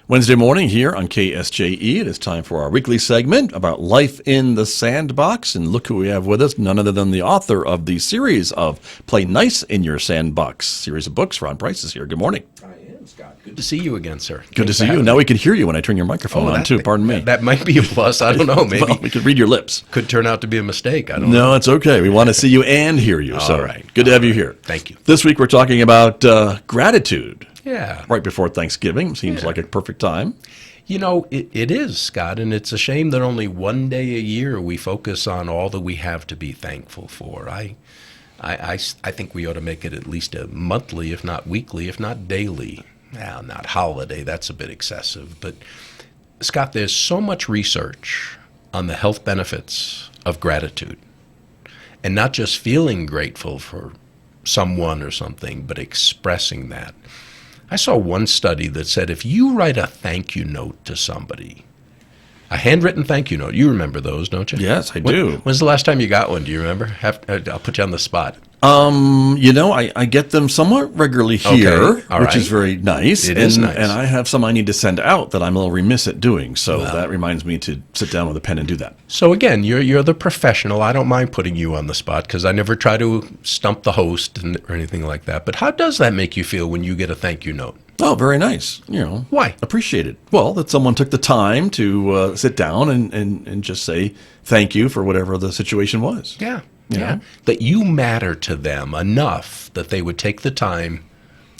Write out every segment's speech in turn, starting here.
Wednesday morning here on KSJE. It is time for our weekly segment about life in the Sandbox. And look who we have with us, none other than the author of the series of Play Nice in Your Sandbox series of books. Ron Price is here. Good morning. I am, Scott. Good to see you again, sir. Good to see you. Now we can hear you when I turn your microphone on, too. Pardon me. That might be a plus. I don't know. Maybe well, we could read your lips. Could turn out to be a mistake. I don't know. No, it's okay. We want to see you and hear you. All right. Good to have you here. Thank you. This week we're talking about gratitude. Yeah. Right before Thanksgiving. Seems like a perfect time. You know, it is, Scott, and it's a shame that only one day a year we focus on all that we have to be thankful for. I think we ought to make it at least a monthly, if not weekly, if not daily. Now, not holiday, that's a bit excessive. But, Scott, there's so much research on the health benefits of gratitude. And not just feeling grateful for someone or something, but expressing that. I saw one study that said if you write a thank you note to somebody, a handwritten thank you note, you remember those, don't you? Yes, I do. When's the last time you got one? Do you remember? I'll put you on the spot. I get them somewhat regularly here, which is very nice. It is nice. And I have some I need to send out that I'm a little remiss at doing. So that reminds me to sit down with a pen and do that. So again, you're the professional. I don't mind putting you on the spot because I never try to stump the host or anything like that. But how does that make you feel when you get a thank you note? Oh, very nice. Why? Appreciated. Well, that someone took the time to sit down and just say thank you for whatever the situation was. Yeah. Yeah, that you matter to them enough that they would take the time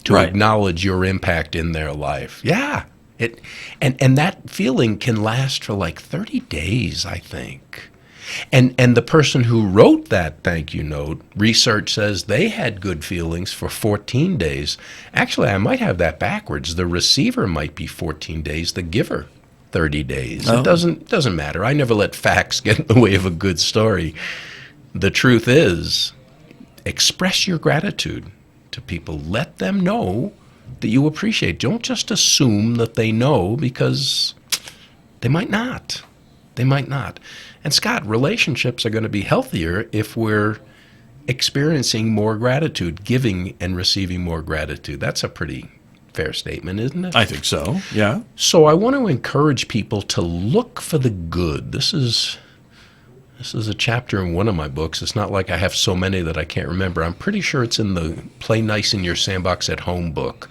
to acknowledge your impact in their life. Yeah, and that feeling can last for like 30 days, I think. And the person who wrote that thank you note, research says they had good feelings for 14 days. Actually, I might have that backwards. The receiver might be 14 days, the giver 30 days. It doesn't matter. I never let facts get in the way of a good story. The truth is, express your gratitude to people. Let them know that you appreciate. Don't just assume that they know because they might not. They might not. And Scott, relationships are going to be healthier if we're experiencing more gratitude, giving and receiving more gratitude. That's a pretty fair statement, isn't it? I think so, yeah. So I want to encourage people to look for the good. This is a chapter in one of my books. It's not like I have so many that I can't remember. I'm pretty sure it's in the Play Nice in Your Sandbox at Home book.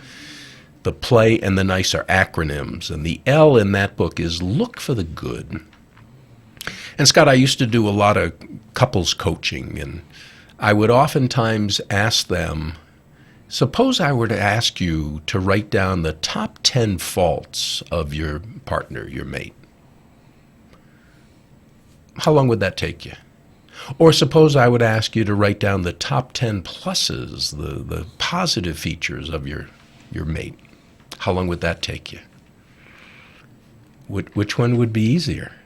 The play and the nice are acronyms, and the L in that book is look for the good. And Scott, I used to do a lot of couples coaching, and I would oftentimes ask them, suppose I were to ask you to write down the top 10 faults of your partner, your mate. How long would that take you? Or suppose I would ask you to write down the top 10 pluses, the positive features of your mate. How long would that take you? Which one would be easier?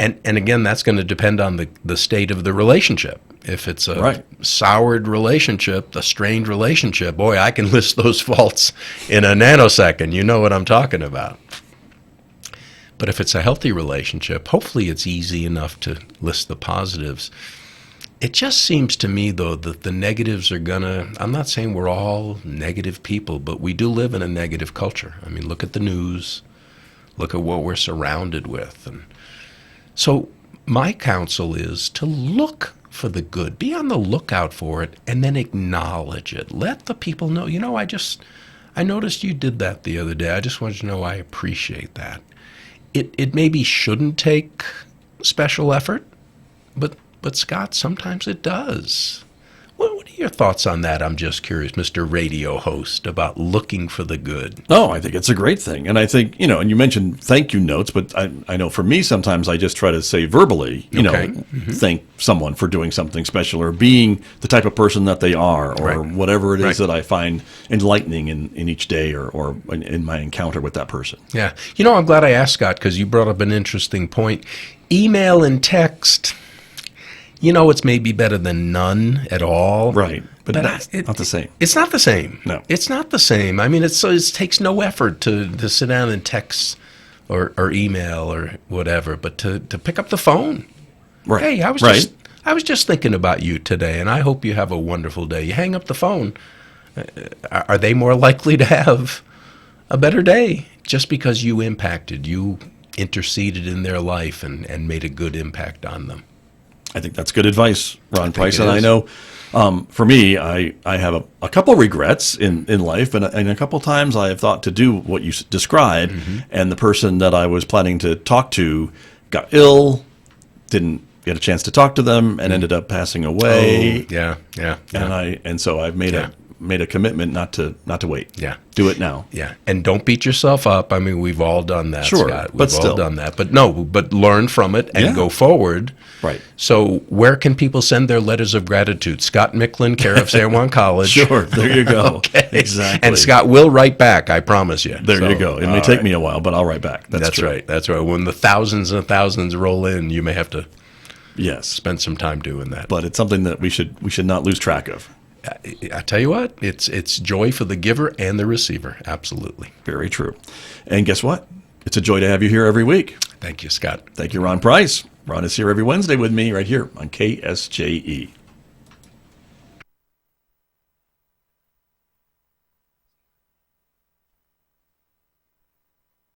And again, that's going to depend on the state of the relationship. If it's a soured relationship, a strained relationship, boy, I can list those faults in a nanosecond. You know what I'm talking about. But if it's a healthy relationship, hopefully it's easy enough to list the positives. It just seems to me, though, that the negatives are I'm not saying we're all negative people, but we do live in a negative culture. I mean, look at the news, look at what we're surrounded with. And so my counsel is to look for the good, be on the lookout for it, and then acknowledge it. Let the people know, I noticed you did that the other day. I just wanted you to know I appreciate that. It maybe shouldn't take special effort, but Scott, sometimes it does. What are your thoughts on that? I'm just curious, Mr. Radio host, about looking for the good. Oh, I think it's a great thing. And I think, and you mentioned thank you notes, but I know for me, sometimes I just try to say verbally, thank someone for doing something special or being the type of person that they are or whatever it is that I find enlightening in each day or in my encounter with that person. Yeah. I'm glad I asked, Scott, because you brought up an interesting point. Email and text, it's maybe better than none at all. Right. But that's not the same. It's not the same. No. It's not the same. I mean, it takes no effort to sit down and text or email or whatever, but to pick up the phone. Right. Hey, I was just thinking about you today, and I hope you have a wonderful day. You hang up the phone. Are they more likely to have a better day? just because you interceded in their life and made a good impact on them. I think that's good advice, Ron Price. And I is. know for me, I have a couple regrets in life, and a couple times I have thought to do what you described, and the person that I was planning to talk to got ill, didn't get a chance to talk to them, and ended up passing away. Oh, yeah. And so I've made a commitment not to wait. Yeah. Do it now. Yeah, and don't beat yourself up. I mean, we've all done that, Sure, Scott. but We've all still. done that. But learn from it and go forward. Right. So where can people send their letters of gratitude? Scott Michlin, care of San Juan College. Sure, there you go. Okay. Exactly. And Scott will write back, I promise you. There you go. It may take me a while, but I'll write back. That's true. right. That's right. When the thousands and thousands roll in, you may have to Yes. spend some time doing that. But it's something that we should not lose track of. I tell you what, it's joy for the giver and the receiver. Absolutely. Very true. And guess what? It's a joy to have you here every week. Thank you, Scott. Thank you, Ron Price. Ron is here every Wednesday with me right here on KSJE.